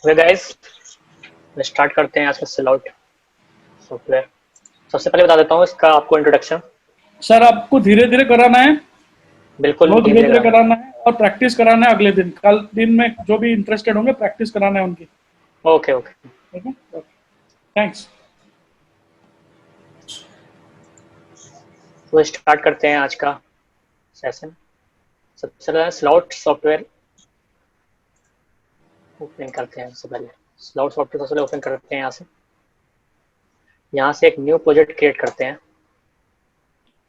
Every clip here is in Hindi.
ओके गाइस, स्टार्ट करते हैं आज का सेल आउट सॉफ्टवेयर। सबसे पहले बता देता हूँ इसका आपको इंट्रोडक्शन। सर आपको धीरे धीरे कराना है। बिल्कुल बहुत धीरे धीरे धीरे धीरे कराना है। कराना है और प्रैक्टिस कराना है। अगले दिन कल दिन में जो भी इंटरेस्टेड होंगे प्रैक्टिस कराना है उनकी। Okay okay. ठीक है। थैंक्स। तो स्टार्ट करते हैं आज का सेशन। सबसे पहले स्लॉट सॉफ्टवेयर ओपन करते हैं। सबसे पहले स्लॉट सॉफ्टवेयर सबसे पहले ओपन करते हैं। यहाँ से एक न्यू प्रोजेक्ट क्रिएट करते हैं।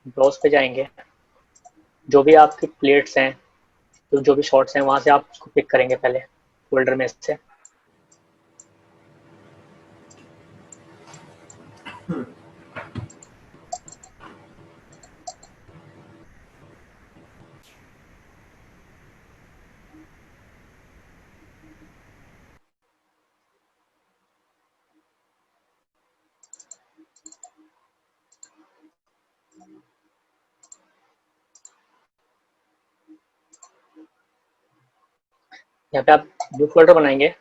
ब्राउज पे जाएंगे। जो भी आपकी प्लेट्स हैं, जो भी शॉट्स हैं, वहाँ से आप उसको पिक करेंगे पहले फोल्डर में से। यहाँ पे आप न्यू फोल्डर बनाएंगे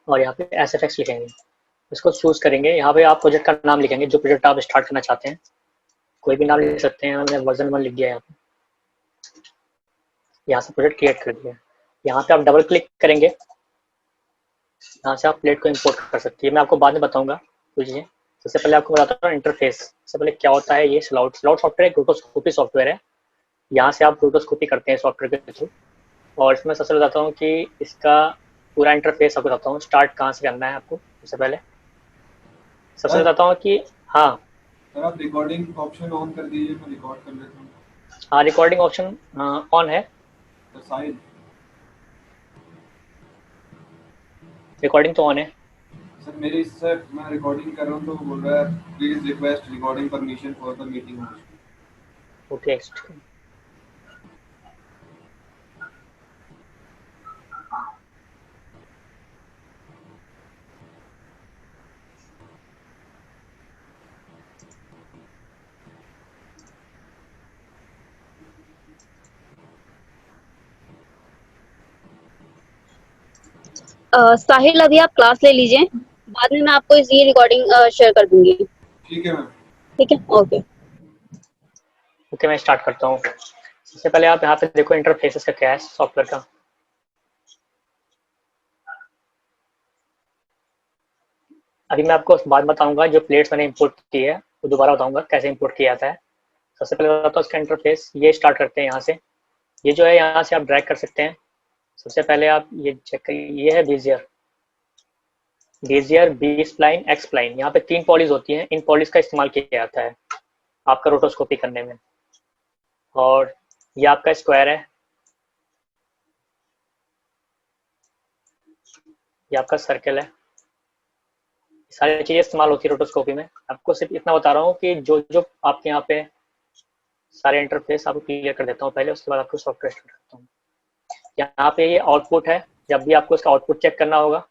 और यहाँ पे SFX लिखेंगे। इसको चूज करेंगे। यहाँ पे आप प्रोजेक्ट का नाम लिखेंगे, जो प्रोजेक्ट आप स्टार्ट करना चाहते हैं। कोई भी नाम लिख सकते हैं। मैंने वर्जन 1 लिख दिया। यहाँ से प्रोजेक्ट क्रिएट कर दिया। यहाँ पे आप डबल क्लिक करेंगे। यहाँ से आप प्लेट को इंपोर्ट कर सकती है। मैं आपको बाद में बताऊंगा कुछ चीजें। सबसे पहले आपको बताता हूँ इंटरफेस। सबसे पहले क्या होता है ये स्लाउट सॉफ्टवेयर एक रोटोस्कोपी सॉफ्टवेयर है। यहाँ से आप रोटोस्कोपी करते हैं सॉफ्टवेयर के थ्रू। और इसमें सबसे बताता हूँ कि इसका पूरा इंटरफेस आपको बताता हूँ। स्टार्ट कहाँ से करना है आपको। सबसे सर बताता हूँ कि हाँ। सर आप रिकॉर्डिंग ऑप्शन ऑन कर दीजिए, मैं रिकॉर्ड कर लेता हूँ। हाँ, रिकॉर्डिंग ऑप्शन ऑन है। सर साहिल, रिकॉर्डिंग तो ऑन है। सर मेरे इससे मैं रिकॉर्डिंग कर रहा हूँ तो वो बोल रहा है please request recording permission for the meeting. Okay. Sahil अभी आप क्लास ले लीजिए। बाद में मैं आपको ये रिकॉर्डिंग शेयर कर दूंगी। ठीक है मैम। ठीक है, ओके। ओके, मैं स्टार्ट करता हूँ। सबसे पहले आप यहाँ पे देखो इंटरफेसेस का क्या है सॉफ्टवेयर का। अभी मैं आपको बात बताऊंगा। जो प्लेट्स मैंने इंपोर्ट की है वो दोबारा बताऊंगा कैसे इंपोर्ट किया जाता है। सबसे पहले बताता हूँ इसका इंटरफेस। ये स्टार्ट करते हैं यहाँ से। ये जो है यहाँ से आप ड्रैग कर सकते हैं। सबसे पहले आप ये चेक करिए। ये है Bezier. Bezier, B spline, X spline. यहाँ पे 3 पॉलीज होती हैं। इन पॉलीज का इस्तेमाल किया जाता है आपका रोटोस्कोपी करने में। और ये आपका स्क्वायर है। ये आपका सर्कल है। सारी चीजें इस्तेमाल होती है रोटोस्कोपी में। आपको सिर्फ इतना बता रहा हूँ कि जो जो आपके यहाँ पे सारे इंटरफेस आपको क्लियर कर देता हूँ पहले, उसके बाद आपको सॉफ्टवेयर स्टार्ट करता हूँ। यहाँ पे ये आउटपुट है। जब भी आपको इसका आउटपुट चेक करना होगा,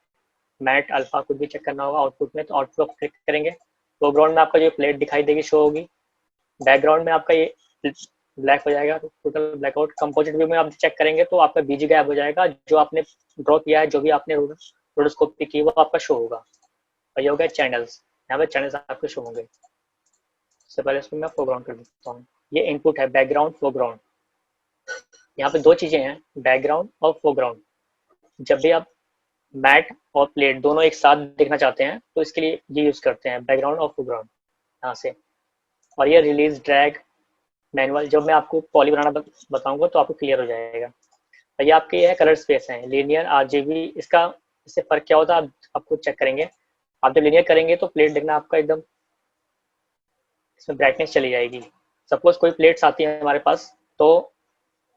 मैट अल्फा कुछ भी चेक करना होगा आउटपुट में, तो आउटपुट आप क्लिक करेंगे। फोरग्राउंड में आपका जो प्लेट दिखाई देगी, शो होगी। बैकग्राउंड में आपका ये ब्लैक हो जाएगा, टोटल ब्लैकआउट। कंपोजिट व्यू में आप चेक करेंगे तो आपका बीजी गायब हो जाएगा। जो आपने ड्रॉ किया है, जो भी आपने रोटोस्कोपी की, वो आपका शो होगा। और ये हो गया चैनल्स। यहाँ पे चैनल्स आपके शो होंगे। सबसे पहले इसको मैं फोरग्राउंड कर देता हूँ। ये इनपुट है, बैकग्राउंड फोरग्राउंड। यहाँ पे 2 चीजें हैं, बैकग्राउंड और फोरग्राउंड। जब भी आप मैट और प्लेट दोनों एक साथ देखना चाहते हैं तो इसके लिए ये यूज करते हैं, बैकग्राउंड और फोरग्राउंड यहाँ से। और ये रिलीज ड्रैग मैनुअल। जब मैं आपको पॉली बनाना बताऊंगा तो आपको क्लियर हो जाएगा। और ये आपके है कलर स्पेस है, लीनियर, RGB। इससे फर्क क्या होता है आपको चेक करेंगे। आप जब लीनियर करेंगे तो प्लेट देखना आपका एकदम, इसमें ब्राइटनेस चली जाएगी। सपोज कोई प्लेट्स आती है हमारे पास, तो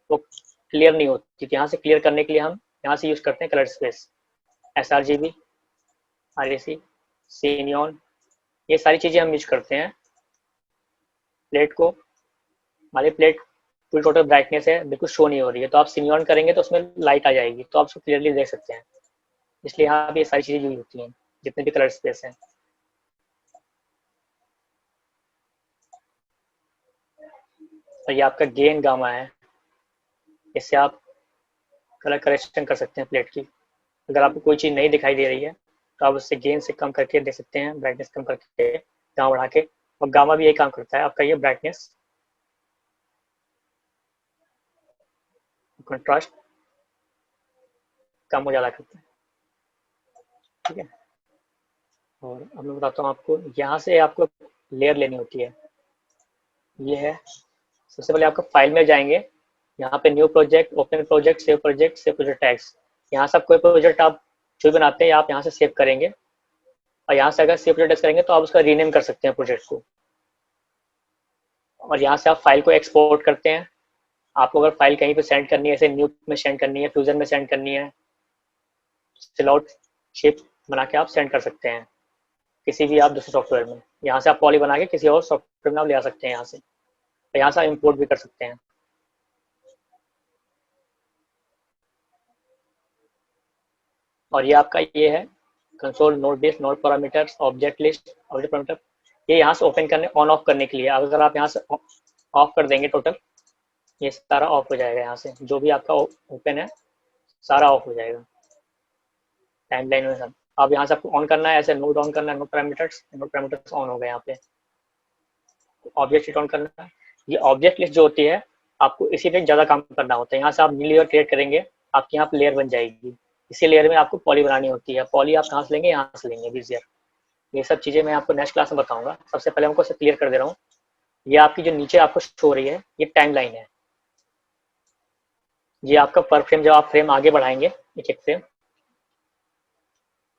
वो क्लियर नहीं होती। तो यहाँ से क्लियर करने के लिए हम यहाँ से यूज करते हैं कलर स्पेस, SRGB, RAC, सीनियॉन। ये सारी चीजें हम यूज करते हैं। प्लेट को, हमारी प्लेट फुल टोटल ब्राइटनेस है, बिल्कुल शो नहीं हो रही है, तो आप सिनियॉन करेंगे तो उसमें लाइट आ जाएगी, तो आप उसको क्लियरली देख सकते हैं। इसलिए यहाँ पे ये सारी चीजें यूज होती हैं, जितने भी कलर स्पेस हैं। और ये आपका गेन गामा है। इससे आप कलर करेक्शन कर सकते हैं प्लेट की। अगर आपको कोई चीज़ नहीं दिखाई दे रही है तो आप उससे गेन से कम करके दे सकते हैं, ब्राइटनेस कम करके, गामा बढ़ा के। और गामा भी यही काम करता है आपका, ये ब्राइटनेस, कंट्रास्ट कम हो ज़्यादा करता है, ठीक है। और अब मैं बताता हूँ आपको, यहाँ से आपको लेयर लेनी होती है, ये है। सबसे पहले आपको फाइल में जाएंगे, यहाँ पे new project, open project, save project, save project tags. यहाँ से आप कोई प्रोजेक्ट आप जो भी बनाते हैं आप यहाँ से सेव करेंगे, और यहाँ से अगर सेव प्रोजेक्ट करेंगे तो आप उसका रीनेम कर सकते हैं प्रोजेक्ट को। और यहाँ से आप फाइल को एक्सपोर्ट करते हैं। आपको अगर फाइल कहीं पे सेंड करनी है, जैसे न्यू में सेंड करनी है, फ्यूजन में सेंड करनी है, सिलआउट शेप बना के आप सेंड कर सकते हैं किसी भी आप दूसरे सॉफ्टवेयर में। यहाँ से आप पॉली बना के किसी और सॉफ्टवेयर में आप ले आ सकते हैं यहाँ से, और यहाँ से आप इम्पोर्ट भी कर सकते हैं। और ये आपका ये है console, node base, node parameters, object list, object parameter. ये यहाँ से ओपन करने, ऑन ऑफ करने के लिए, अगर आप यहाँ से ऑफ कर देंगे टोटल, ये सारा ऑफ हो जाएगा। यहाँ से जो भी आपका ओपन है सारा ऑफ हो जाएगा टाइमलाइन में सब। अब यहाँ से आपको ऑन करना है, ऐसे नोड ऑन करना है, नोड पैरामीटर्स ऑन हो गए। यहाँ पे ऑब्जेक्ट लिस्ट ऑन करना है। ये ऑब्जेक्ट लिस्ट जो होती है आपको इसी पे ज़्यादा काम करना होता है। यहाँ से आप न्यू लेयर क्रिएट करेंगे, आपकी यहाँ पे लेयर बन जाएगी। इसी लेयर में आपको पॉली बनानी होती है। पॉली आप कहाँ से लेंगे, यहाँ से लेंगे विजियर। ये सब चीज़ें मैं आपको नेक्स्ट क्लास में बताऊंगा। सबसे पहले हमको इसे क्लियर कर दे रहा हूँ। ये आपकी जो नीचे आपको शो हो रही है, ये टाइम लाइन है। ये आपका पर फ्रेम, जब आप फ्रेम आगे बढ़ाएंगे एक एक फ्रेम,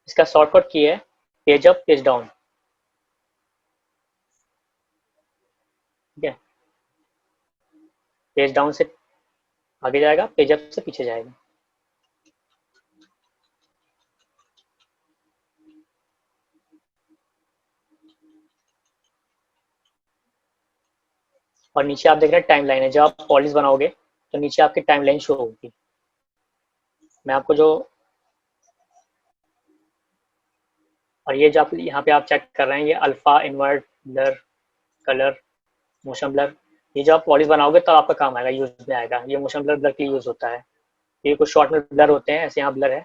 इसका शॉर्टकट की है पेज अप पेज डाउन, ठीक है। पेज डाउन से आगे जाएगा, पेज अप से पीछे जाएगा। और नीचे आप देख रहे हैं टाइम लाइन है। जब आप पॉलिश बनाओगे तो नीचे आपकी टाइम लाइन शो होगी। मैं आपको जो, और ये जो आप यहाँ पे आप चेक कर रहे हैं, ये alpha, invert, blur, colour, motion blur. ये जो आप पॉलिश बनाओगे तो आपका काम आएगा, यूज में आएगा। ये मोशन ब्लर ब्लर के लिए यूज होता है। ये कुछ शॉर्ट में ब्लर होते हैं, ऐसे यहाँ ब्लर है,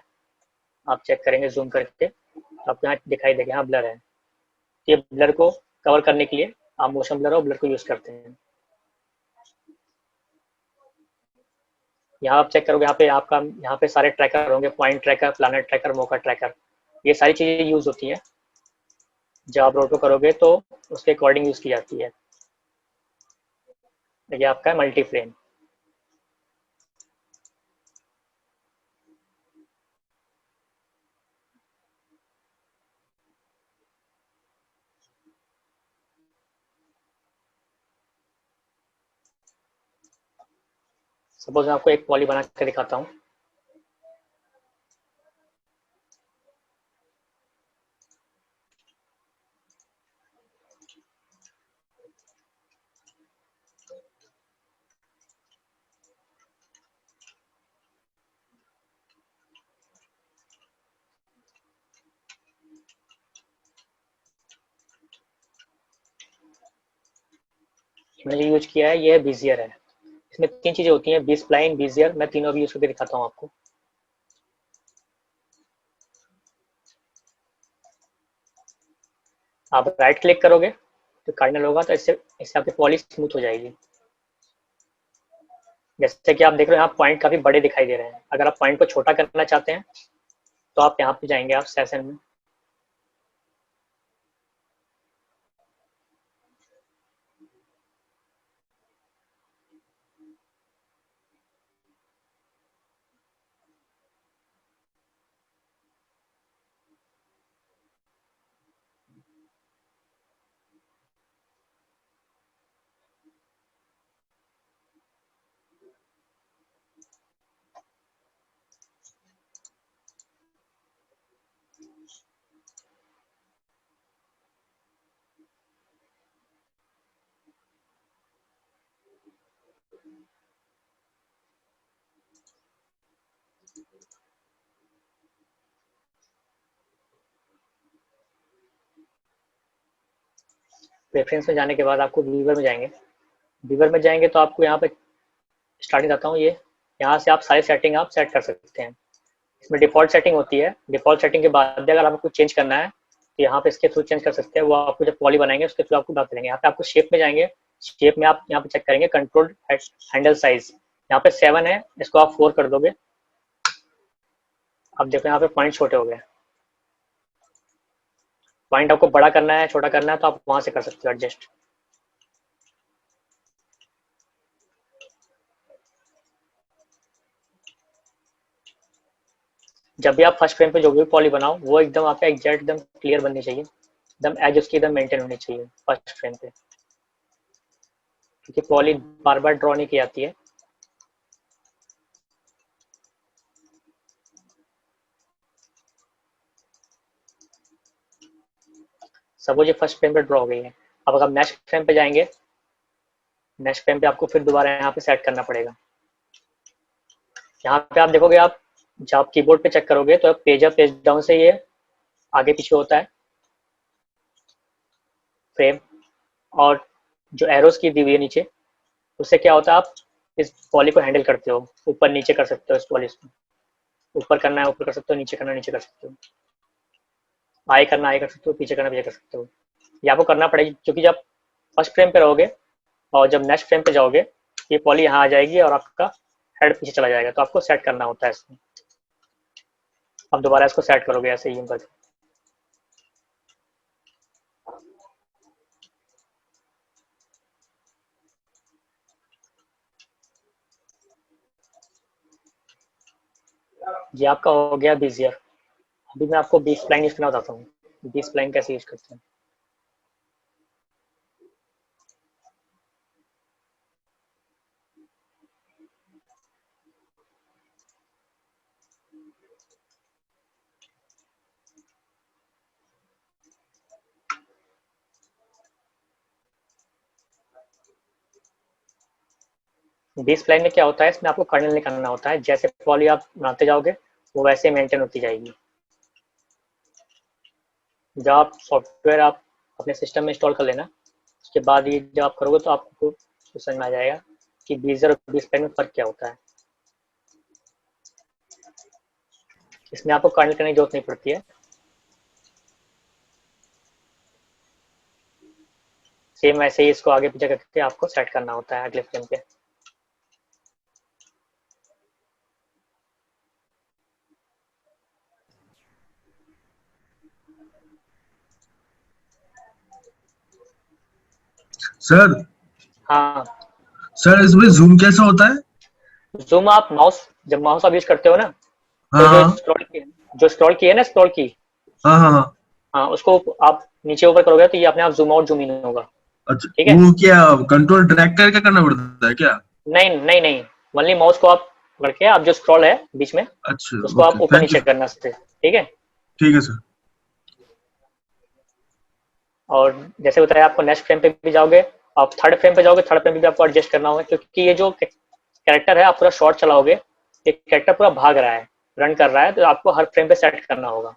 आप चेक करेंगे जूम करके तो आपको यहाँ दिखाई देगा, यहाँ ब्लर है। ये ब्लर को कवर करने के लिए आप मोशन ब्लर और ब्लर को यूज करते हैं। यहाँ आप चेक करोगे, यहाँ पे आपका, यहाँ पे सारे ट्रैकर होंगे, पॉइंट ट्रैकर, प्लैनेट ट्रैकर, मोका ट्रैकर। ये सारी चीजें यूज होती है। जब आप रोड को करोगे तो उसके अकॉर्डिंग यूज की जाती है। ये आपका मल्टी फ्रेम। सपोज मैं आपको एक पॉली बना कर दिखाता हूँ। मैंने यूज किया है, ये बीजियर है। इसमें 3 चीजें होती हैं, बी स्प्लाइन, बीजियर। मैं तीनों भी यूज करके दिखाता हूँ आपको। आप राइट क्लिक करोगे तो कार्डिनल होगा, तो इससे आपकी पॉली स्मूथ हो जाएगी। जैसे कि आप देख रहे हो यहाँ पॉइंट काफी बड़े दिखाई दे रहे हैं। अगर आप पॉइंट को छोटा करना चाहते हैं तो आप यहाँ पे जाएंगे, आप सेशन में, प्रेफरेंस में जाने के बाद आपको व्यूवर में जाएंगे। व्यूवर में जाएंगे तो आपको यहाँ पे स्टार्टिंग आता हूँ, ये यहाँ से आप सारी सेटिंग आप सेट कर सकते हैं। इसमें डिफॉल्ट सेटिंग होती है, डिफॉल्ट सेटिंग के बाद अगर आपको कुछ चेंज करना है तो यहाँ पे इसके थ्रू चेंज कर सकते हैं, वो आपको जब पॉली बनाएंगे उसके थ्रू आपको बता देंगे। यहाँ पे आपको शेप में जाएंगे, शेप में आप यहाँ पे चेक करेंगे कंट्रोल हैंडल साइज, यहाँ पे 7 है, इसको आप 4 कर दोगे। अब देखो यहाँ पे पॉइंट छोटे हो गए, पॉइंट आपको बड़ा करना है छोटा करना है तो आप वहां से कर सकते हो एडजस्ट। जब भी आप फर्स्ट फ्रेम पे जो भी पॉली बनाओ वो एकदम आपका एग्जैक्ट एकदम क्लियर बननी चाहिए, एकदम एज उसकी एकदम मेंटेन होनी चाहिए फर्स्ट फ्रेम पे, क्योंकि पॉली बार बार ड्रॉ नहीं की जाती है। सपोज ये फर्स्ट फ्रेम पे ड्रॉ हो गई है। अब अगर नेक्स्ट फ्रेम पे जाएंगे, नेक्स्ट फ्रेम पे आपको फिर दोबारा यहाँ पे सेट करना पड़ेगा। यहाँ पे आप देखोगे, आप जब आप कीबोर्ड पे चेक करोगे तो पेज अप पेज डाउन से ये आगे पीछे होता है फ्रेम, और जो एरोस की दी हुई है नीचे, उससे क्या होता है आप इस पॉली को हैंडल करते हो, ऊपर नीचे कर सकते हो इस पॉली को, ऊपर करना है ऊपर कर सकते हो, नीचे करना है नीचे कर सकते हो, आए करना आए कर सकते हो, पीछे करना पीछे कर सकते हो। ये आपको करना पड़ेगी क्योंकि जब फर्स्ट फ्रेम पे रहोगे और जब नेक्स्ट फ्रेम पे जाओगे ये पॉली यहाँ आ जाएगी और आपका हेड पीछे चला जाएगा, तो आपको सेट करना होता है इसको। अब दोबारा इसको सेट करोगे ऐसे ही करके। ये आपका हो गया बीजियर। अभी मैं आपको बी स्प्लाइन यूज करना बताता हूँ, बी स्प्लाइन कैसे यूज करते हैं। बी स्प्लाइन में क्या होता है, इसमें आपको कर्नल निकालना होता है, जैसे पॉली आप बनाते जाओगे वो वैसे मेंटेन होती जाएगी। जब आप सॉफ्टवेयर आप अपने सिस्टम में इंस्टॉल कर लेना, उसके बाद ये जब आप करोगे तो आपको समझ में आ जाएगा कि बीजर और बी स्प्लाइन में फर्क क्या होता है। इसमें आपको कर्नल करने की जरूरत नहीं पड़ती है, सेम वैसे ही इसको आगे पीछे करके आपको सेट करना होता है अगले फ्रेम पे। सर हाँ, सर इसमें जूम कैसा होता है? जूम आप माउस, जब माउस आप यूज करते हो ना, तो हाँ जो स्क्रॉल की है ना, स्क्रॉल की, हाँ हाँ हाँ। हाँ उसको आप नीचे ऊपर करोगे तो ये अपने आप जूम आउट जूम इन होगा। अच्छा, ठीक है, वो क्या कंट्रोल ड्रैग करके करना पड़ता है क्या? नहीं नहीं नहीं, ओनली माउस को आप पकड़ के आप जो स्क्रॉल है बीच में अच्छा उसको आप ओके, ऊपर थैंक नीचे यू। करना सकते, ठीक है। ठीक है सर। और जैसे बताया आपको नेक्स्ट फ्रेम पे भी जाओगे, आप थर्ड फ्रेम पे जाओगे, थर्ड फ्रेम पे भी आपको एडजस्ट करना होगा, क्योंकि ये जो कैरेक्टर है आप पूरा शॉर्ट चलाओगे, ये कैरेक्टर पूरा भाग रहा है, रन कर रहा है, तो आपको हर फ्रेम पे सेट करना होगा।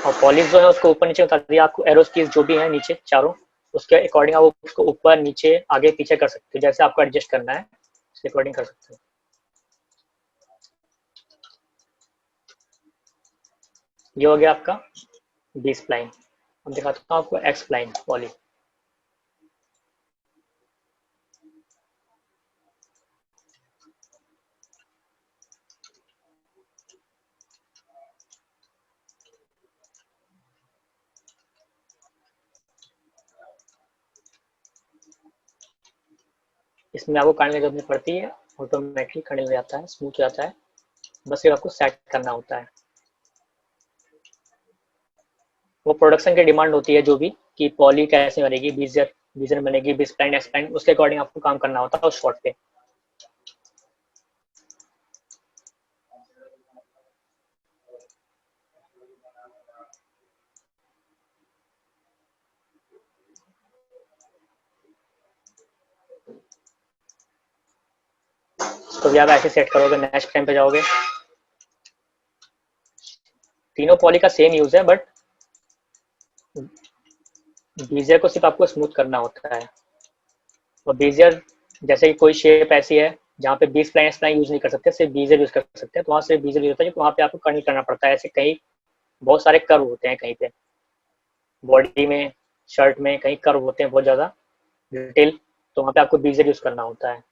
और पॉलिश जो है उसको ऊपर नीचे बता दिया आपको, एरोस कीज जो भी है नीचे चारों, उसके अकॉर्डिंग आप उसको ऊपर नीचे आगे पीछे कर सकते हो, जैसे आपको एडजस्ट करना है उसके अकॉर्डिंग कर सकते हो। ये हो गया आपका बी स्प्लाइन। अब दिखाता हूँ आपको एक्स स्प्लाइन पॉली। इसमें आपको करने की जरूरत नहीं पड़ती है, ऑटोमेटिकली खड़े हो जाता है, स्मूथ हो जाता है, बस सिर्फ आपको सेट करना होता है। वो प्रोडक्शन की डिमांड होती है जो भी, कि पॉली कैसे बनेगी, बीजर बीजर बनेगी, बी स्प्लाइन एक्स स्प्लाइन, उसके अकॉर्डिंग आपको काम करना होता है उस शॉट पे। तो भी आप ऐसे सेट करोगे, नेक्स्ट फ्रेम पे जाओगे, तीनों पॉली का सेम यूज है, बट बीजियर को सिर्फ आपको स्मूथ करना होता है। और बीजियर जैसे कि कोई शेप ऐसी है जहाँ पे 20 स्प्लाइन स्प्लाइन यूज नहीं कर सकते, सिर्फ बीजियर यूज कर सकते हैं, तो वहाँ से बीजियर यूज होता है, तो वहाँ पे आपको कर्ल करना पड़ता है। ऐसे कहीं बहुत सारे कर्व होते हैं, कहीं पे बॉडी में, शर्ट में कहीं कर्व होते हैं बहुत ज़्यादा डिटेल, तो वहाँ पे आपको बीजियर यूज करना होता है।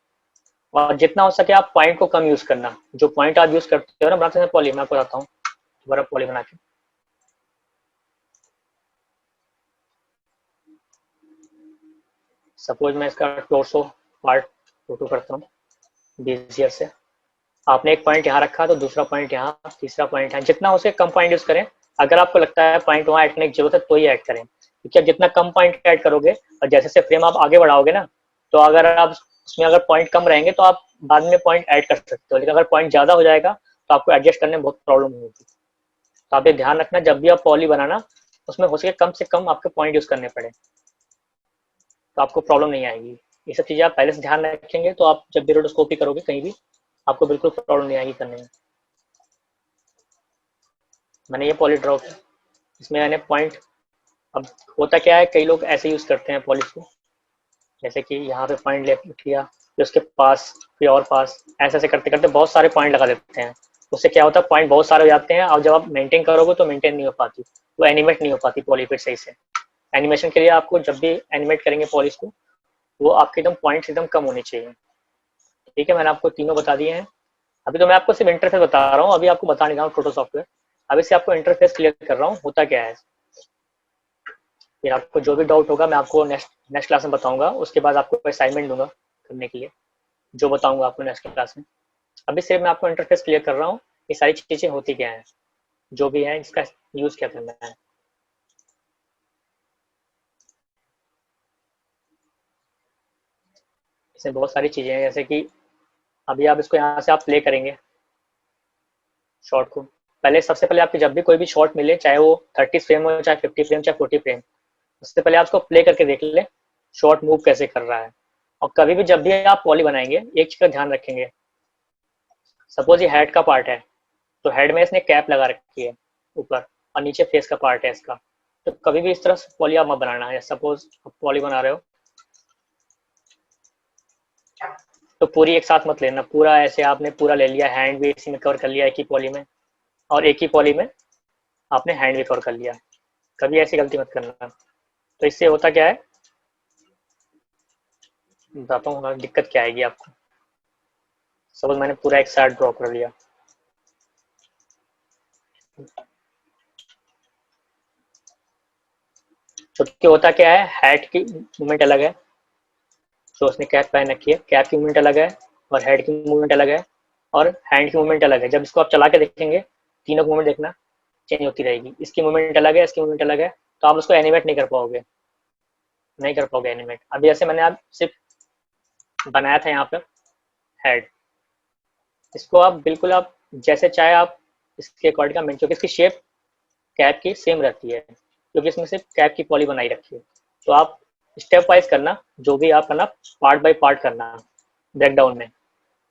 और जितना हो सके आप पॉइंट को कम यूज करना। जो पॉइंट आप यूज करते हो ना बनाते हैं पॉली, मैं आपको बताता हूँ दोबारा पॉली बना के। सपोज मैं इसका टोर्सो पार्ट फोटो करता हूँ बीजियर से। आपने एक पॉइंट यहाँ रखा तो दूसरा पॉइंट यहाँ, तीसरा पॉइंट यहाँ, जितना हो सके कम पॉइंट यूज करें। अगर आपको लगता है पॉइंट वहाँ ऐड करने की जरूरत है तो ही ऐड करें, क्योंकि आप जितना कम पॉइंट ऐड करोगे और जैसे जैसे फ्रेम आप आगे बढ़ाओगे ना, तो अगर आप उसमें अगर पॉइंट कम रहेंगे तो आप बाद में पॉइंट ऐड कर सकते हो, लेकिन अगर पॉइंट ज़्यादा हो जाएगा तो आपको एडजस्ट करने में बहुत प्रॉब्लम होगी। तो आप ये ध्यान रखना जब भी आप पॉली बनाना उसमें हो सके कम से कम आपके पॉइंट यूज करने पड़े, तो आपको प्रॉब्लम नहीं आएगी। ये सब चीज़ें आप पहले से ध्यान रखेंगे तो आप जब भी रोडोस्कोपी करोगे कहीं भी आपको बिल्कुल प्रॉब्लम नहीं आएगी करने में। मैंने ये पॉली ड्रॉ की, इसमें मैंने पॉइंट, अब होता क्या है कई लोग ऐसे यूज करते हैं पॉलिश को, जैसे कि यहाँ पे पॉइंट ले किया, फिर उसके पास, फिर और पास, ऐसे ऐसे करते करते बहुत सारे पॉइंट लगा देते हैं। उससे क्या होता है पॉइंट बहुत सारे हो जाते हैं, और जब आप मेंटेन करोगे तो मेंटेन नहीं हो पाती, वो एनिमेट नहीं हो पाती पॉली फिर सही से। एनिमेशन के लिए आपको जब भी एनिमेट करेंगे पॉलिश को, वो आपके एकदम पॉइंट्स एकदम कम होने चाहिए। ठीक है, मैंने आपको तीनों बता दिए हैं। अभी तो मैं आपको सिर्फ इंटरफेस बता रहा हूँ, अभी आपको बता नहीं रहा हूँ टोटल सॉफ्टवेयर। अभी से आपको इंटरफेस क्लियर कर रहा हूँ होता क्या है। फिर आपको जो भी डाउट होगा मैं आपको नेक्स्ट क्लास में बताऊंगा, उसके बाद आपको असाइनमेंट दूंगा करने के लिए, जो बताऊंगा आपको नेक्स्ट क्लास में। अभी सिर्फ मैं आपको इंटरफेस क्लियर कर रहा हूँ, ये सारी चीज़ें होती क्या हैं, जो भी है इसका यूज़ क्या करना है। इसमें बहुत सारी चीज़ें हैं, जैसे कि अभी आप इसको यहाँ से आप प्ले करेंगे शॉट को। पहले सबसे पहले आपकी जब भी कोई भी शॉट मिले, चाहे वो 30 फ्रेम हो, चाहे 50 फ्रेम, चाहे 40 फ्रेम, उससे पहले आप उसको प्ले करके देख ले शॉट मूव कैसे कर रहा है। और कभी भी जब भी आप पॉली बनाएंगे एक चीज़ का ध्यान रखेंगे, सपोज ये हेड का पार्ट है तो हेड में इसने कैप लगा रखी है ऊपर, और नीचे फेस का पार्ट है इसका, तो कभी भी इस तरह से पॉली आप मत बनाना है। सपोज आप पॉली बना रहे हो तो पूरी एक साथ मत लेना, पूरा ऐसे आपने पूरा ले लिया, हैंड भी इसी में कवर कर लिया एक ही पॉली में, और एक ही पॉली में आपने हैंड भी कवर कर लिया। कभी ऐसी गलती मत करना। तो इससे होता क्या है बताता हूँ दिक्कत क्या आएगी आपको। सपोज मैंने पूरा एक साइड ड्रॉ कर लिया, क्योंकि होता क्या है हेड की मूवमेंट अलग है, तो उसने कैप पहन रखी है, कैप की मूवमेंट अलग है, और हेड की मूवमेंट अलग है, और हैंड की मूवमेंट अलग है। जब इसको आप चला के देखेंगे तीनों की मूवमेंट देखना चेंज होती रहेगी, इसकी मूवमेंट अलग है, इसकी मूवमेंट अलग है, तो आप उसको एनिमेट नहीं कर पाओगे, नहीं कर पाओगे एनिमेट। अभी जैसे मैंने आप सिर्फ बनाया था यहाँ पर हेड, इसको आप बिल्कुल आप जैसे चाहे आप इसके अकॉर्डिंग का क्योंकि इसकी शेप कैप की सेम रहती है, क्योंकि इसमें सिर्फ कैप की पॉली बनाई रखी है। तो आप स्टेप वाइज करना, जो भी आप करना पार्ट बाय पार्ट करना ब्रेकडाउन में।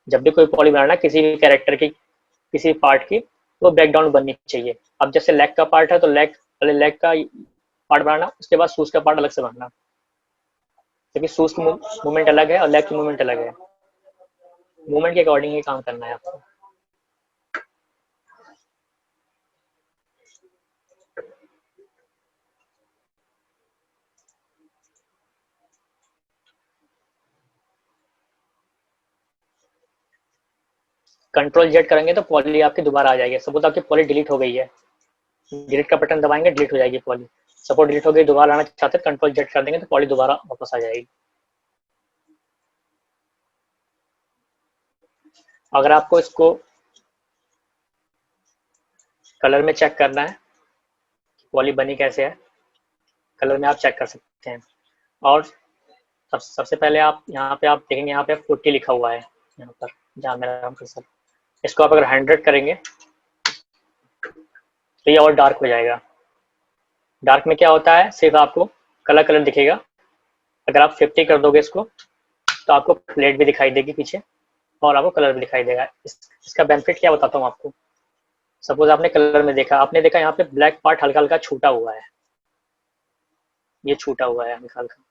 जब भी कोई पॉली बनाना किसी भी कैरेक्टर की, किसी पार्ट की, तो ब्रेकडाउन बननी चाहिए। अब जैसे लेग का पार्ट है तो लेग पहले लेग का पार्ट बनाना, उसके बाद शूज का पार्ट अलग से बनाना, क्योंकि शूज की मूवमेंट अलग है और लेग की मूवमेंट अलग है। मूवमेंट के अकॉर्डिंग ही काम करना है आपको। कंट्रोल जेड करेंगे तो पॉली आपकी दोबारा आ जाएगी। सपोज आपकी पॉली डिलीट हो गई है, डिलीट का बटन दबाएंगे डिलीट हो जाएगी पॉली। सपोज डिलीट हो गई दोबारा आना चाहते हैं कंट्रोल जेड कर देंगे तो पॉली दोबारा वापस आ जाएगी। अगर आपको इसको कलर में चेक करना है पॉली बनी कैसे है, कलर में आप चेक कर सकते हैं। और सबसे पहले आप यहाँ पे आप देखेंगे यहाँ पे 40 लिखा हुआ है, यहाँ पर जहाँ मेरा नाम कर्सर, इसको आप अगर 100 करेंगे तो ये और डार्क हो जाएगा। डार्क में क्या होता है सिर्फ आपको कलर दिखेगा। अगर आप 50 कर दोगे इसको तो आपको प्लेट भी दिखाई देगी पीछे, और आपको कलर भी दिखाई देगा। इसका बेनिफिट क्या बताता हूँ आपको। सपोज आपने कलर में देखा, आपने देखा यहाँ पे ब्लैक पार्ट हल्का हल्का छूटा हुआ है, ये छूटा हुआ है मिसाल का,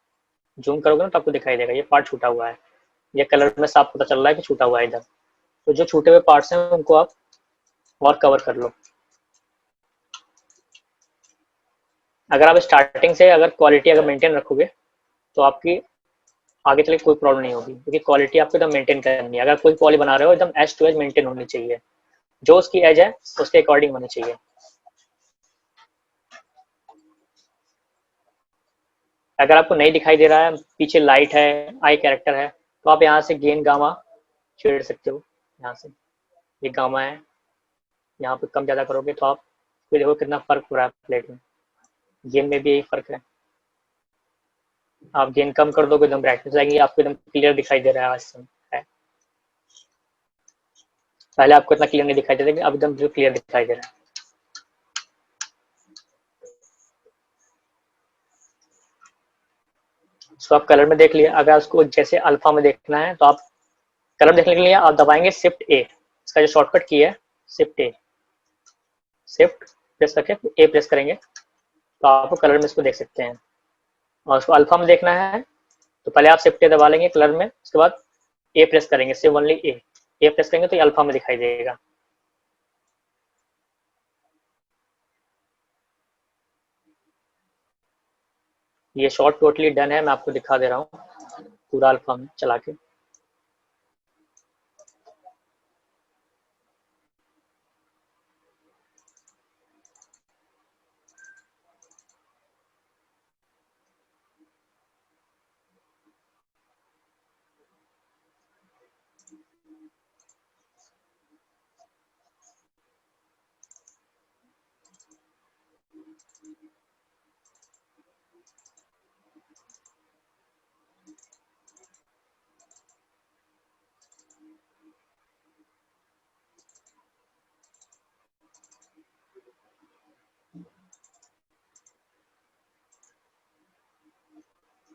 जूम करोगे ना तो आपको दिखाई देगा ये पार्ट छूटा हुआ है, ये कलर में साफ पता चल रहा है कि छूटा हुआ है इधर। तो जो छूटे हुए पार्ट्स हैं उनको आप और कवर कर लो। अगर आप स्टार्टिंग से अगर क्वालिटी अगर मेंटेन रखोगे तो आपकी आगे चले कोई प्रॉब्लम नहीं होगी, क्योंकि क्वालिटी आपको एकदम मेंटेन करनी है। अगर कोई पॉली बना रहे हो एकदम एज टू एज मेंटेन होनी चाहिए, जो उसकी एज है उसके अकॉर्डिंग होनी चाहिए। अगर आपको नहीं दिखाई दे रहा है, पीछे लाइट है, आई कैरेक्टर है, तो आप यहाँ से गेन गामा छेड़ सकते हो। यहाँ से ये गामा है, यहाँ पे कम ज़्यादा करोगे तो आप देखो कितना फर्क हो रहा है प्लेट में। गेन में भी यही फर्क है, आप गेन कम कर दोगे एकदम ब्राइटनेस आएगी, आपको एकदम क्लियर दिखाई दे रहा है। आज है पहले आपको इतना क्लियर नहीं दिखाई देता, लेकिन अब एकदम क्लियर दिखाई दे रहा है। इसको आप कलर में देख लिया। अगर उसको जैसे अल्फा में देखना है तो आप कलर देखने के लिए आप दबाएंगे शिफ्ट ए, इसका जो शॉर्टकट की है शिफ्ट ए, शिफ्ट प्रेस करके ए प्रेस करेंगे तो आपको कलर में इसको देख सकते हैं। और उसको अल्फा में देखना है तो पहले आप शिफ्ट ए दबा लेंगे कलर में, उसके बाद ए प्रेस करेंगे, सिर्फ ओनली ए प्रेस करेंगे तो ये अल्फा में दिखाई देगा। ये शॉर्ट टोटली डन है, मैं आपको दिखा दे रहा हूँ पूरा अल्फा में चला के।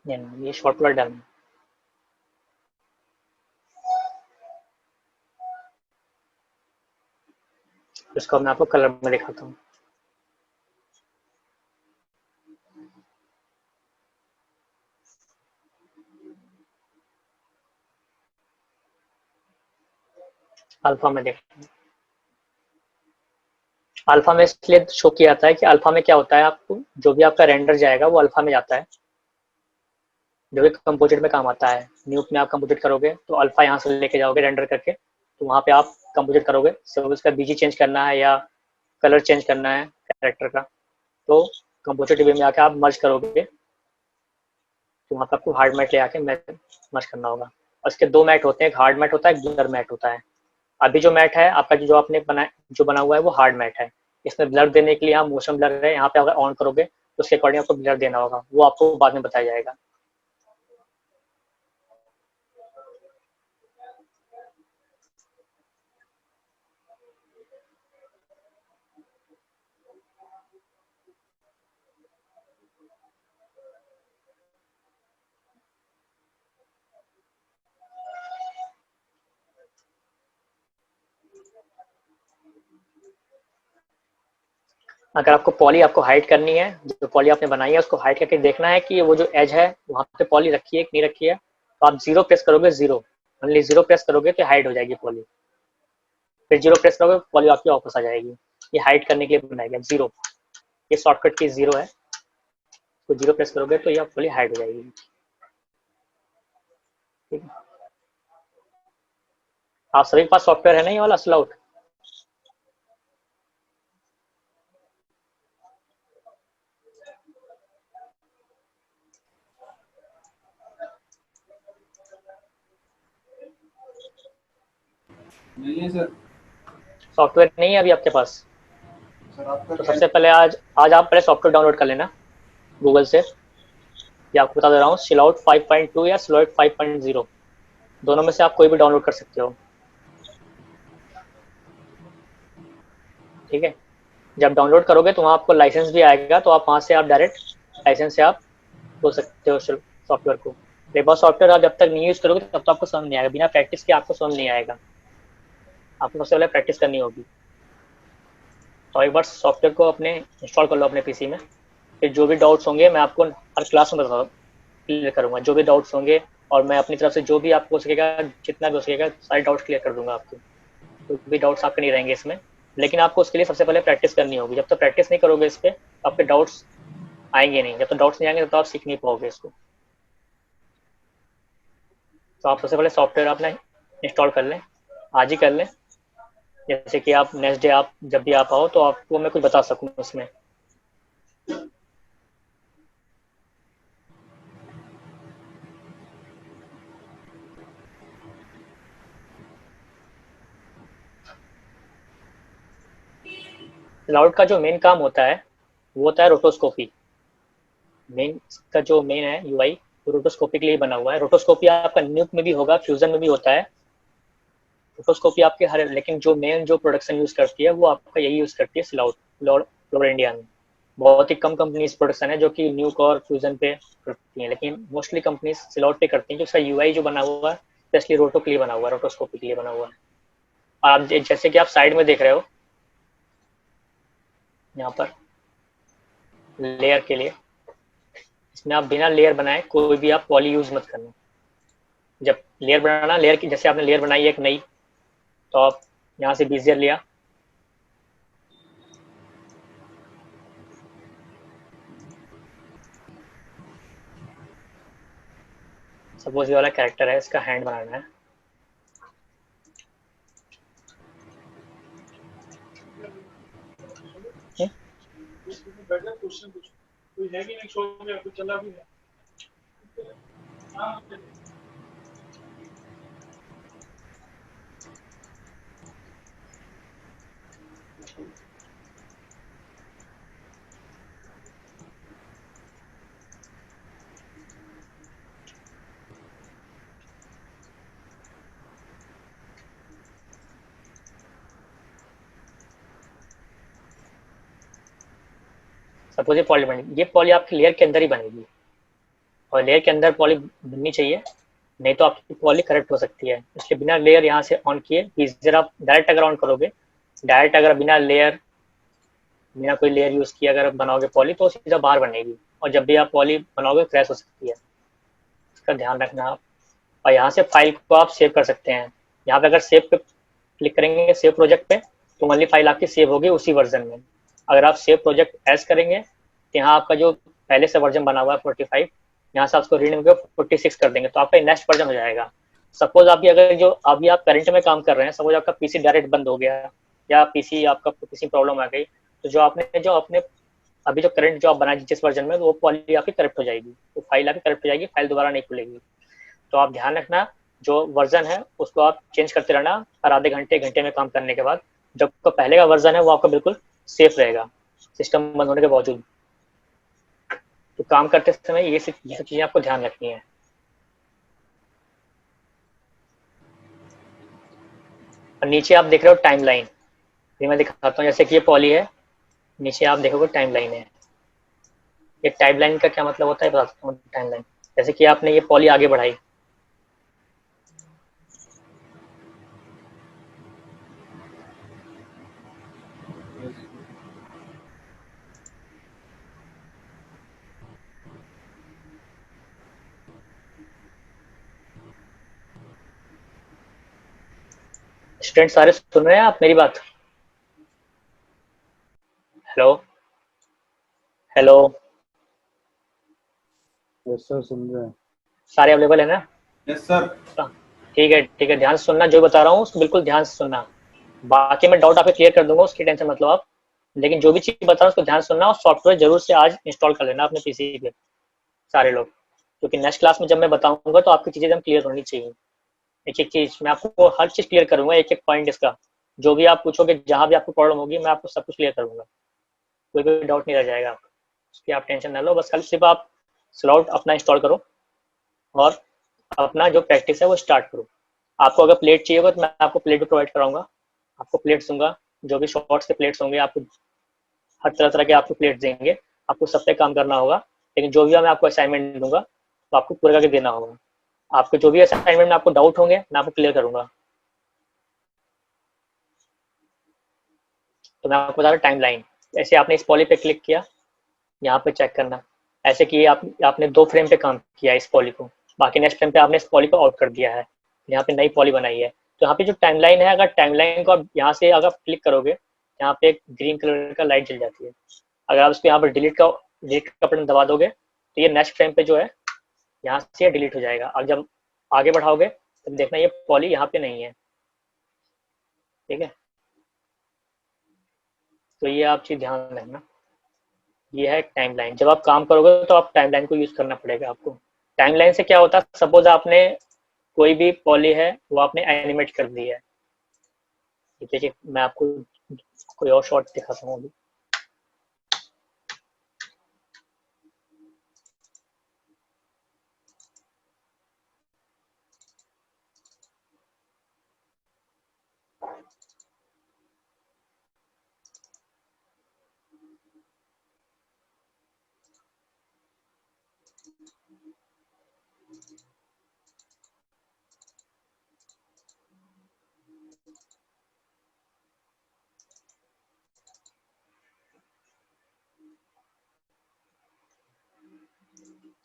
ये शॉर्ट वाला डन है। इसको मैं आपको कलर में दिखाता हूँ। अल्फा में देखते हैं। अल्फा में इसलिए शो किया जाता है कि अल्फा में क्या होता है, आपको जो भी आपका रेंडर जाएगा वो अल्फा में जाता है, जो भी कंपोजिट में काम आता है। न्यूक में आप कंपोजिट करोगे तो अल्फा यहाँ से लेके जाओगे रेंडर करके, तो वहाँ पे आप कंपोजिट करोगे, सब उसका बीजी चेंज करना है या कलर चेंज करना है कैरेक्टर का, तो कंपोजिट वे में आके आप मर्ज करोगे, तो वहाँ पे आपको हार्ड मैट ले आके मर्ज करना होगा। और इसके दो मैट होते हैं, एक हार्ड मैट होता है, एक ब्लर मैट होता है। अभी जो मैट है आपका जो आपने बना हुआ है वो हार्ड मैट है। इसमें ब्लर देने के लिए आप मोशन ब्लर है, यहाँ पे अगर ऑन करोगे तो उसके अकॉर्डिंग आपको ब्लर देना होगा, वो आपको बाद में बताया जाएगा। अगर आपको पॉली आपको हाइड करनी है, जो पॉली आपने बनाई है उसको हाइड करके देखना है कि वो जो एज है वहाँ पे पॉली रखी है कि नहीं रखी है, तो आप जीरो प्रेस करोगे, जीरो ओनली जीरो प्रेस करोगे तो हाइड हो जाएगी पॉली। फिर जीरो प्रेस करोगे पॉली आपकी वापस आ जाएगी। ये हाइड करने के लिए बनाया गया जीरो, ये शॉर्टकट की जीरो है, तो जीरो प्रेस करोगे तो ये पॉली हाइड हो जाएगी। ठीक है, आप सभी के पास सॉफ्टवेयर है ना ये वाला स्लाउट? नहीं है सर। सॉफ्टवेयर नहीं है अभी आपके पास? सर आपका तो सबसे पहले आज आप पहले सॉफ्टवेयर डाउनलोड कर लेना गूगल से। ये आपको बता दे रहा हूँ, स्लाउट 5.2 या स्लाउट 5.0, दोनों में से आप कोई भी डाउनलोड कर सकते हो। ठीक है, जब डाउनलोड करोगे तो वहाँ आपको लाइसेंस भी आएगा, तो आप वहाँ से आप डायरेक्ट लाइसेंस से आप खोल सकते हो सॉफ्टवेयर को। एक बार सॉफ्टवेयर आप जब तक नहीं यूज करोगे तब तो आपको समझ नहीं आएगा, बिना प्रैक्टिस के आपको समझ नहीं आएगा, आपको सबसे पहले प्रैक्टिस करनी होगी। तो एक बार सॉफ्टवेयर को अपने इंस्टॉल कर लो अपने पीसी में। फिर जो भी डाउट्स होंगे मैं आपको हर क्लास में क्लियर करूंगा, जो भी डाउट्स होंगे, और मैं अपनी तरफ से जो भी आपको हो सकेगा, जितना भी हो सकेगा, सारे डाउट्स क्लियर कर दूंगा आपके। तो भी डाउट्स आपके नहीं रहेंगे इसमें, लेकिन आपको उसके लिए सबसे पहले प्रैक्टिस करनी होगी। जब तक प्रैक्टिस नहीं करोगे इस पर, आपके डाउट्स आएंगे नहीं। जब तक डाउट्स नहीं आएंगे तब तो आप सीख नहीं पाओगे इसको। तो आप सबसे पहले सॉफ्टवेयर अपना इंस्टॉल कर लें, आज ही कर लें, जैसे कि आप नेक्स्ट डे आप जब भी आप आओ तो आपको मैं कुछ बता सकूँ उसमें। क्लाउड का जो मेन काम होता है वो होता है रोटोस्कोपी। मेन का जो मेन है यूआई वो रोटोस्कोपी के लिए बना हुआ है। रोटोस्कोपी आपका न्यूक में भी होगा, फ्यूजन में भी होता है रोटोस्कोपी आपके हर, लेकिन जो मेन जो प्रोडक्शन यूज करती है वो आपका यही यूज करती है फ्लोर इंडिया में। बहुत ही कम कंपनीज प्रोडक्शन है जो कि न्यूक और फ्यूजन पे करती हैं, लेकिन मोस्टली कंपनीज सिलॉट पे करती हैं, जो उसका यूआई जो बना हुआ है स्पेशली रोटो के लिए बना हुआ है, रोटोस्कोपी के लिए बना हुआ है। और आप जैसे कि आप साइड में देख रहे हो यहाँ पर लेयर के लिए, इसमें आप बिना लेयर बनाए कोई भी आप पॉली यूज मत करना। जब लेयर बनाना, लेयर की जैसे आपने लेयर बनाई है एक नई, तो आप यहाँ से बीजियर लिया, सपोज ये वाला कैरेक्टर है, इसका हैंड बनाना है। कोई है कि नहीं शो में, कुछ चला भी है। सपोज ये पॉली बनेगी, ये पॉली आपकी लेयर के अंदर ही बनेगी, और लेयर के अंदर पॉली बननी चाहिए, नहीं तो आपकी पॉली करप्ट हो सकती है। इसलिए बिना लेयर यहाँ से ऑन किए बीजियर आप डायरेक्ट अगर ऑन करोगे, डायरेक्ट अगर बिना लेयर, बिना कोई लेयर यूज किए अगर बनाओगे पॉली, तो सीधा बाहर बनेगी, और जब भी आप पॉली बनाओगे क्रैश हो सकती है। इसका ध्यान रखना आप। और यहाँ से फाइल को आप सेव कर सकते हैं। यहाँ पे अगर सेव पे क्लिक करेंगे, सेव प्रोजेक्ट पे, तो ओनली फाइल आपकी सेव होगी उसी वर्जन में। अगर आप सेव प्रोजेक्ट एज करेंगे तो यहाँ आपका जो पहले से वर्जन बना हुआ है 45, यहाँ से आपको रीड में 46 कर देंगे, तो आपका नेक्स्ट वर्जन हो जाएगा। सपोज आपकी अगर जो अभी आप करंट में काम कर रहे हैं, सपोज आपका पीसी डायरेक्ट बंद हो गया, या पीसी आपका किसी प्रॉब्लम आ गई, तो जो अपने अभी जो करंट जो आप बनाए जिस वर्जन में, वो पॉली आपकी करप्ट हो जाएगी, वो फाइल आपकी करप्ट हो जाएगी, फाइल दोबारा नहीं खुलेगी। तो आप ध्यान रखना, जो वर्जन है उसको आप चेंज करते रहना हर आधे घंटे में काम करने के बाद। जब आपका पहले का वर्जन है वो आपका बिल्कुल सेफ रहेगा सिस्टम बंद होने के बावजूद। तो काम करते समय ये सब चीजें आपको ध्यान रखनी है। और नीचे आप देख रहे हो टाइमलाइन, ये मैं दिखाता हूँ। जैसे कि ये पॉली है, नीचे आप देखोगे टाइमलाइन है। ये टाइमलाइन का क्या मतलब होता है बता सकता हूँ। टाइमलाइन जैसे कि आपने ये पॉली आगे बढ़ाई, स्टूडेंट सारे सुन रहे हैं आप मेरी बात? हेलो हेलो, यस सर, सुन रहे हैं। सारे अवेलेबल है ना? Yes sir. ठीक है, ध्यान से सुनना, जो बता रहा हूँ उसको बिल्कुल ध्यान से सुनना। बाकी मैं डाउट आपके क्लियर कर दूंगा, उसकी टेंशन मत लो आप, लेकिन जो भी चीज बता रहा हूँ उसको ध्यान से सुनना, और सॉफ्टवेयर जरूर से आज इंस्टॉल कर लेना अपने पीसी पे सारे लोग, क्योंकि नेक्स्ट क्लास में जब मैं बताऊंगा तो आपकी चीजें एकदम क्लियर होनी चाहिए। एक एक चीज मैं आपको हर चीज क्लियर करूंगा, एक एक पॉइंट इसका, जो भी आप पूछोगे, जहां भी आपको प्रॉब्लम होगी, मैं आपको सब कुछ क्लियर करूंगा, कोई भी डाउट नहीं रह जाएगा आपका, उसकी आप टेंशन ना लो। बस खाली सिर्फ आप स्लॉट अपना इंस्टॉल करो और अपना जो प्रैक्टिस है वो स्टार्ट करो। आपको अगर प्लेट चाहिए होगा तो मैं आपको प्लेट भी प्रोवाइड कराऊंगा, आपको प्लेट्स दूंगा, जो भी शॉर्ट्स के प्लेट्स होंगे आपको हर तरह के आपको प्लेट्स देंगे, आपको सब पे काम करना होगा। लेकिन जो भी मैं आपको असाइनमेंट दूंगा तो आपको पूरा करके देना होगा। आपके जो भी असाइनमेंट में आपको डाउट होंगे मैं आपको क्लियर करूंगा। तो मैं आपको बता रहा टाइम लाइन, ऐसे आपने इस पॉली पे क्लिक किया, यहाँ पे चेक करना। ऐसे कि आपने 2 फ्रेम पे काम किया है इस पॉली को, बाकी नेक्स्ट फ्रेम पे आपने इस पॉली को आउट कर दिया है, यहाँ पे नई पॉली बनाई है। तो यहाँ पे जो टाइमलाइन है, अगर टाइमलाइन को आप यहाँ से अगर क्लिक करोगे, यहाँ पे एक ग्रीन कलर का लाइट जल जाती है। अगर आप उसको यहाँ पर डिलीट का बटन दबा दोगे तो ये नेक्स्ट फ्रेम पे जो है यहाँ से डिलीट हो जाएगा। और जब आगे बढ़ाओगे तो देखना ये पॉली यहाँ पे नहीं है, ठीक है। तो ये आप चीज ध्यान रखना। ये है टाइमलाइन। जब आप काम करोगे तो आप टाइमलाइन को यूज करना पड़ेगा आपको। टाइमलाइन से क्या होता है, सपोज आपने कोई भी पॉली है वो आपने एनिमेट कर दी है, ठीक है। मैं आपको कोई और शॉट दिखाता हूँ अभी।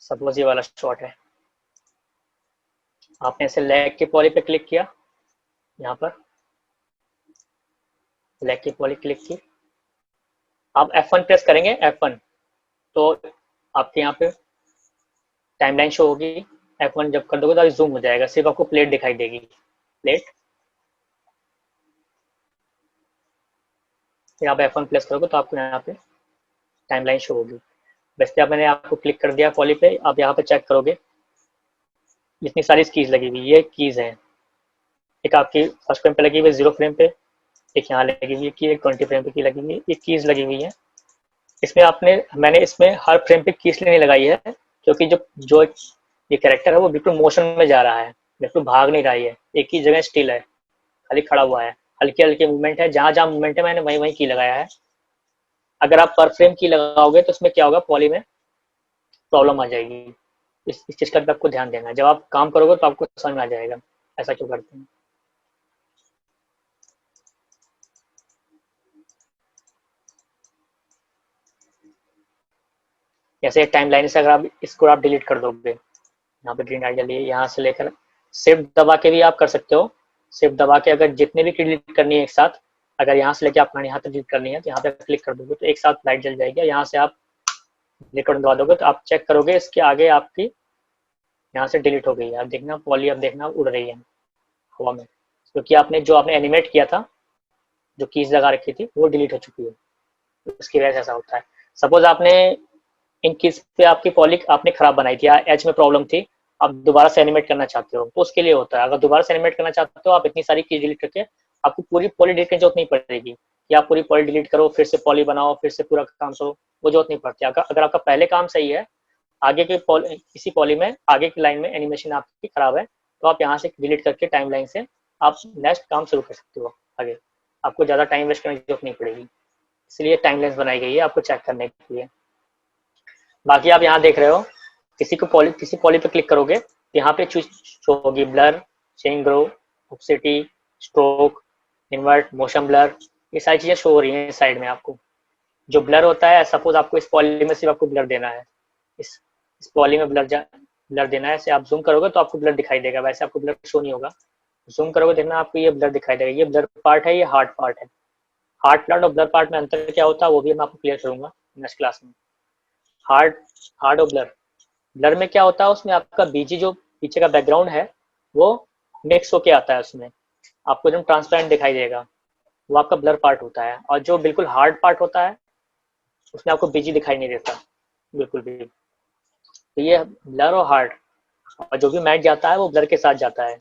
सपोज ये वाला शॉट है, आपने ऐसे लेग की पॉली पे क्लिक किया, यहाँ पर लेग की पॉली क्लिक की, आप F1 प्रेस करेंगे, F1 तो आपके यहाँ पे टाइमलाइन शो होगी। F1 जब कर दोगे तो जूम हो जाएगा, सिर्फ आपको प्लेट दिखाई देगी, प्लेट। फिर आप F1 प्रेस करोगे तो आपको यहाँ पे टाइमलाइन शो होगी। वैसे मैंने आपको क्लिक कर दिया पॉली पे, आप यहाँ पे चेक करोगे इतनी सारी कीज लगी हुई, ये कीज है। एक आपकी फर्स्ट फ्रेम पे लगी हुई है 0 फ्रेम पे, एक यहाँ लगी हुई है की, एक 20 फ्रेम पे की लगी हुई है, ये कीज लगी हुई है। इसमें मैंने इसमें हर फ्रेम पे कीज नहीं लगाई है, क्योंकि जो ये कैरेक्टर है वो बिल्कुल मोशन में जा रहा है, बिल्कुल भाग नहीं रही है, एक ही जगह स्टिल है, खाली खड़ा हुआ है। हल्की हल्की मूवमेंट है, जहां जहां मूवमेंट है मैंने वहीं वहीं की लगाया है। अगर आप पर फ्रेम की लगाओगे तो उसमें क्या होगा, पॉली में प्रॉब्लम आ जाएगी। इस चीज का भी आपको ध्यान देना है। जब आप काम करोगे तो आपको समझ में आ जाएगा ऐसा क्यों करते हैं। जैसे टाइमलाइन से अगर आप इसको आप डिलीट कर दोगे, यहाँ पे ग्रीन लाइट जली है, यहाँ से लेकर शिफ्ट दबा के भी आप कर सकते हो। शिफ्ट दबा के अगर जितने भी डिलीट करनी है एक साथ, अगर यहाँ से लेके आपने यहाँ तक डिलीट करनी है तो यहाँ पे क्लिक कर दोगे तो एक साथ लाइट जल जाएगी। यहाँ से आप डिलीट बटन दबा दोगे तो आप चेक करोगे इसके आगे आपकी यहाँ से डिलीट हो गई है। आप देखना पॉली, अब देखना उड़ रही है हवा में, क्योंकि आपने एनिमेट किया था, जो कीज लगा रखी थी वो डिलीट हो चुकी है, उसकी वजह से ऐसा होता है। सपोज आपने इन कीज पे आपकी पॉली आपने खराब बनाई थी, एच में प्रॉब्लम थी, आप दोबारा से एनिमेट करना चाहते हो तो उसके लिए होता है। अगर दोबारा से एनिमेट करना चाहते हो, आप इतनी सारी कीज डिलीट करके आपको पूरी पॉली डिलीट करने की जरूरत नहीं पड़ेगी कि आप पूरी पॉली डिलीट करो फिर से पॉली बनाओ फिर से पूरा काम करो, वो जरूरत नहीं पड़ती। अगर आपका पहले काम सही है, आगे के इसी पॉली में आगे की लाइन में एनिमेशन आपकी खराब है, तो आप यहाँ से डिलीट करके टाइमलाइन से आप नेक्स्ट काम शुरू कर सकते हो आगे। आपको ज़्यादा टाइम वेस्ट करने की जरूरत नहीं पड़ेगी, इसलिए टाइमलाइन बनाई गई है आपको चेक करने के लिए। बाकी आप यहाँ देख रहे हो, किसी पॉली पे क्लिक करोगे तो यहाँ पे शो होगी blur, chain grow, opacity, stroke, invert, motion blur, ये सारी चीजें शो हो रही हैं साइड में आपको। जो ब्लर होता है, सपोज आपको इस पॉली में सिर्फ आपको ब्लर देना है, इस पॉली में ब्लर देना है, ऐसे आप जूम करोगे तो आपको ब्लर दिखाई देगा, वैसे आपको ब्लर शो नहीं होगा। जूम करोगे देखना आपको ये ब्लर दिखाई देगा, ये ब्लर पार्ट है, ये हार्ड पार्ट है। हार्ड पार्ट और ब्लर पार्ट में अंतर क्या होता है वो भी मैं आपको क्लियर करूंगा नेक्स्ट क्लास में। हार्ड और ब्लर में क्या होता है, उसमें आपका बीजी जो पीछे का बैकग्राउंड है वो मिक्स होके आता है, उसमें आपको एकदम ट्रांसपेरेंट दिखाई देगा, वो आपका ब्लर पार्ट होता है। और जो बिल्कुल हार्ड पार्ट होता है उसमें आपको बीजी दिखाई नहीं देता बिल्कुल भी। तो ये ब्लर और हार्ड, और जो भी मैट जाता है वो ब्लर के साथ जाता है।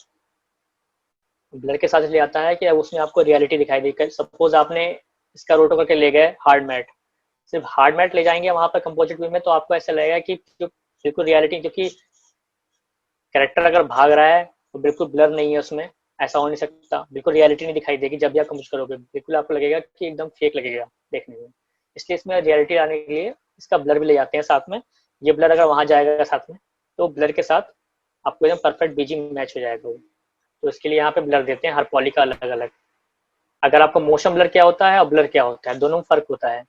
ब्लर के साथ इसलिए आता है कि उसमें आपको रियलिटी दिखाई देगी। सपोज आपने इसका रोटो करके ले गए हार्ड मैट, सिर्फ हार्ड मैट ले जाएंगे वहां पर कंपोजिट व्यू में, तो आपको ऐसा लगेगा कि जो बिल्कुल रियलिटी, क्योंकि कैरेक्टर अगर भाग रहा है तो बिल्कुल ब्लर नहीं है उसमें, ऐसा हो नहीं सकता, बिल्कुल रियलिटी नहीं दिखाई देगी। जब भी आप कंपोज करोगे बिल्कुल आपको लगेगा कि एकदम फेक लगेगा देखने में, इसलिए इसमें रियलिटी आने के लिए इसका ब्लर भी ले जाते हैं साथ में। ये ब्लर अगर वहां जाएगा साथ में तो ब्लर के साथ आपको एकदम परफेक्ट बीजी मैच हो जाएगा, तो इसके लिए यहाँ पे ब्लर देते हैं हर पॉली का अलग अलग। अगर आपको मोशन ब्लर क्या होता है और ब्लर क्या होता है, दोनों में फर्क होता है।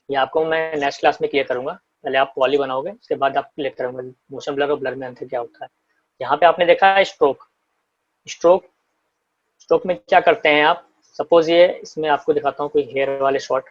ये आपको मैं नेक्स्ट क्लास में क्लियर करूंगा। पहले आप पॉली बनाओगे, उसके बाद आप क्लियर करूंगा मोशन ब्लर और ब्लर में अंतर क्या होता है। यहाँ पे आपने देखा है स्ट्रोक। स्ट्रोक स्ट्रोक में क्या करते हैं आप, सपोज ये इसमें आपको दिखाता हूँ कोई हेयर वाले शॉट।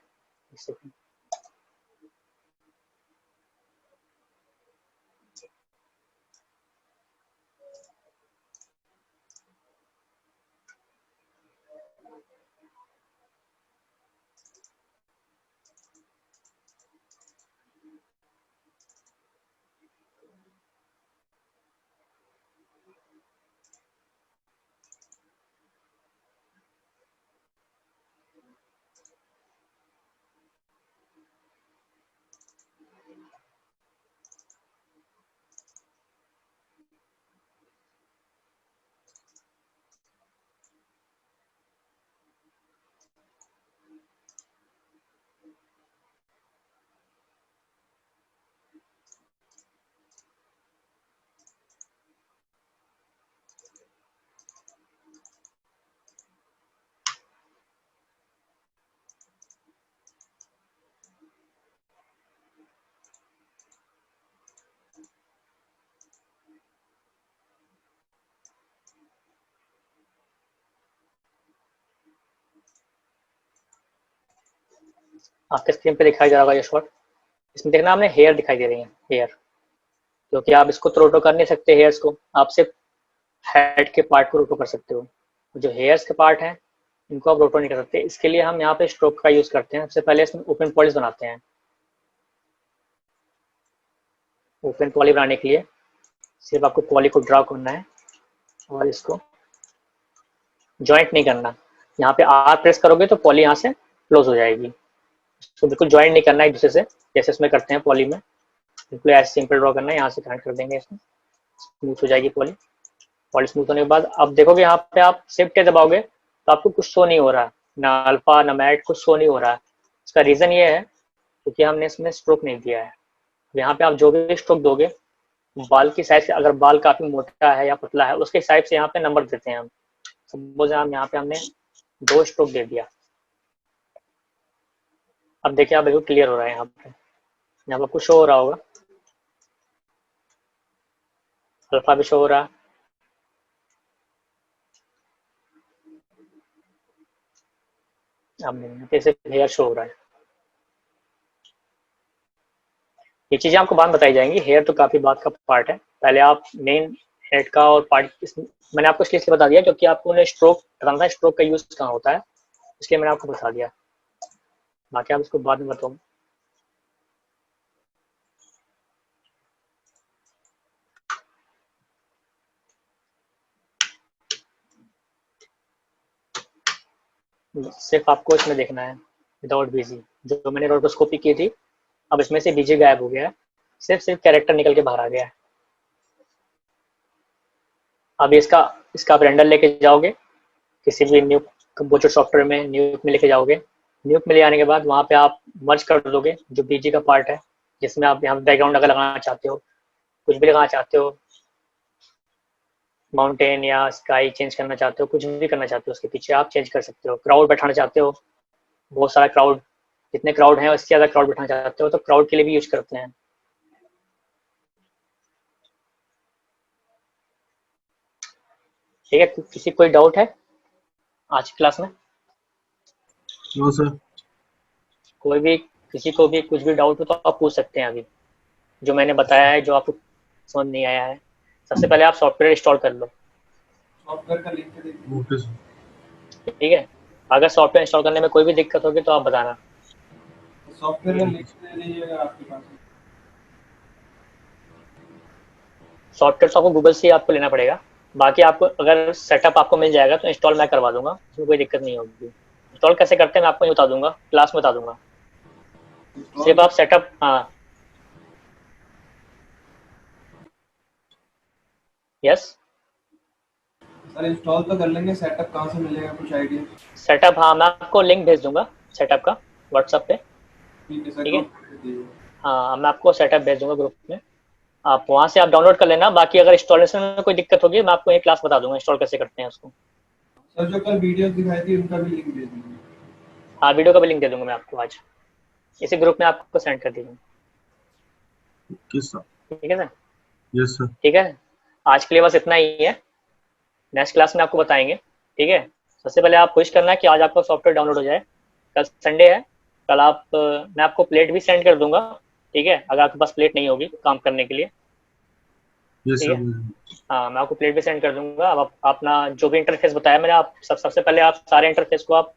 आपके स्क्रीन पे दिखाई जा रहा होगा ये शॉट। इसमें देखना आपने हेयर दिखाई दे रही है, हेयर, क्योंकि आप इसको तो रोटो कर नहीं सकते हेयर्स को, आप सिर्फ हेड के पार्ट को रोटो कर सकते हो। जो हेयर्स के पार्ट हैं इनको आप रोटो नहीं कर सकते। इसके लिए हम यहाँ पे स्ट्रोक का यूज करते हैं। सबसे पहले इसमें ओपन पॉलीज बनाते हैं। ओपन पॉली बनाने के लिए सिर्फ आपको पॉली को ड्रा करना है और इसको ज्वाइंट नहीं करना। यहाँ पे आर प्रेस करोगे तो पॉली यहाँ से क्लोज हो जाएगी। इसको बिल्कुल ज्वाइंट नहीं करना है एक दूसरे से, जैसे इसमें करते हैं पॉली में। बिल्कुल ऐसे सिंपल ड्रॉ करना है, यहाँ से कनेक्ट कर देंगे, इसमें स्मूथ हो जाएगी पॉली। पॉली स्मूथ होने के बाद अब देखोगे यहाँ पे आप शिफ्ट दबाओगे तो आपको कुछ शो नहीं हो रहा, ना अल्फा ना मैट, कुछ शो नहीं हो रहा है। इसका रीजन ये है क्योंकि हमने इसमें स्ट्रोक नहीं दिया है। यहाँ पे आप जो भी स्ट्रोक दोगे बाल की साइज से, अगर बाल काफी मोटा है या पतला है उसके हिसाब से यहाँ पे नंबर देते हैं हम। सपोज हम यहाँ पे हमने 2 स्ट्रोक दे दिया। अब देखिए आप बिल्कुल क्लियर हो रहा है। यहाँ पे आपको शो हो रहा होगा, अल्फा भी शो हो रहा है। अब नहीं, सिर्फ हेयर शो हो रहा है। ये चीजें आपको बाद में बताई जाएंगी। हेयर तो काफी बात का पार्ट है। पहले आप मेन हेड का और पार्ट मैंने आपको इसलिए बता दिया क्योंकि आपको उन्हें स्ट्रोक बताना था, स्ट्रोक का यूज कहाँ होता है, इसलिए मैंने आपको बता दिया। बाकी आप इसको बाद में बताऊँ। सिर्फ आपको इसमें देखना है विदाउट बीजी। जो मैंने रोटोस्कोपी की थी अब इसमें से बीजी गायब हो गया है, सिर्फ कैरेक्टर निकल के बाहर आ गया है। अब इसका आप रेंडर लेके जाओगे किसी भी न्यू कंपोजर सॉफ्टवेयर में, न्यूक में लेके जाओगे। न्यूक में ले आने के बाद वहाँ पे आप मर्ज कर दोगे जो बीजी का पार्ट है, जिसमें आप यहाँ बैकग्राउंड अगर लगाना चाहते हो, कुछ भी लगाना चाहते हो, माउंटेन या स्काई चेंज करना चाहते हो, कुछ भी करना चाहते हो उसके पीछे आप चेंज कर सकते हो। क्राउड बैठाना चाहते हो, बहुत सारा क्राउड, जितने क्राउड हैं उससे ज़्यादा क्राउड बैठाना चाहते हो तो क्राउड के लिए भी यूज करते हैं। ठीक है, किसी कोई डाउट है आज की क्लास में? No sir. कोई भी किसी को भी कुछ भी डाउट हो तो आप पूछ सकते हैं अभी, जो मैंने बताया है, जो आपको समझ नहीं आया है। सबसे पहले आप सॉफ्टवेयर इंस्टॉल कर लो। सॉफ्टवेयर का लिंक दे दीजिए। Okay sir. ठीक है, अगर सॉफ्टवेयर इंस्टॉल करने में कोई भी दिक्कत होगी तो आप बताना। सॉफ्टवेयर का लिंक दे दीजिए अगर आपके पास है। सॉफ्टवेयर तो आपको गूगल से ही आपको लेना पड़ेगा। बाकी आपको अगर सेटअप आपको मिल जाएगा तो इंस्टॉल मैं करवा दूंगा, उसमें कोई दिक्कत नहीं होगी। इंस्टॉल कैसे करते हैं मैं आपको नहीं बता दूंगा, क्लास में बता दूंगा। सिर्फ आप सेटअप, हाँ यस सर इंस्टॉल तो कर लेंगे, सेटअप कहाँ से मिलेगा, कुछ आइडिया? सेटअप, हाँ मैं आपको लिंक भेज दूंगा सेटअप का व्हाट्सएप पे। ठीक है सर, ठीक है, कर दीजिए। हाँ मैं आपको सेटअप भेज दूंगा ग्रुप में, आप वहाँ से आप डाउनलोड कर लेना। बाकी अगर इंस्टॉलेशन में कोई दिक्कत होगी मैं आपको एक क्लास बता दूंगा इंस्टॉल कैसे करते हैं उसको। सर जो कल वीडियोस दिखाई थी उनका भी लिंक दे दीजिए। हाँ वीडियो का भी लिंक दे दूंगा मैं आपको आज। इसी ग्रुप में आपको सेंड कर दीजिए। Okay sir. ठीक है सर? Yes sir. ठीक है, आज के लिए बस इतना ही है, नेक्स्ट क्लास में आपको बताएंगे। ठीक है, सबसे पहले आप कोशिश करना है कि आज आपका सॉफ्टवेयर डाउनलोड हो जाए। कल संडे है, कल मैं आपको प्लेट भी सेंड कर दूंगा। ठीक है, अगर आपके पास प्लेट नहीं होगी काम करने के लिए। यस ठीक सर। है, हाँ मैं आपको प्लेट भी सेंड कर दूंगा। अब आप अपना जो भी इंटरफेस बताया मैंने, आप सबसे पहले आप सारे इंटरफेस को आप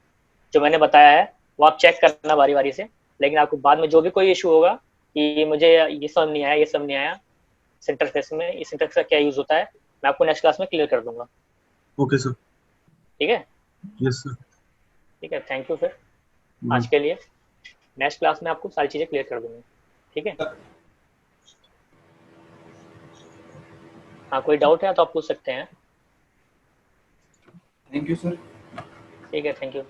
जो मैंने बताया है वो आप चेक करना बारी बारी से। लेकिन आपको बाद में जो भी कोई इशू होगा कि मुझे ये समझ नहीं आया, ये समझ नहीं आया इस इंटरफेस में, इस इंटरफेस का क्या यूज होता है, मैं आपको नेक्स्ट क्लास में क्लियर कर दूंगा। Okay sir. ठीक है? Yes sir. ठीक है, थैंक यू फिर आज के लिए। नेक्स्ट क्लास में आपको सारी चीज़ें क्लियर कर दूंगा। ठीक है? हाँ, कोई डाउट है तो आप पूछ सकते हैं। Thank you sir. ठीक है, थैंक यू।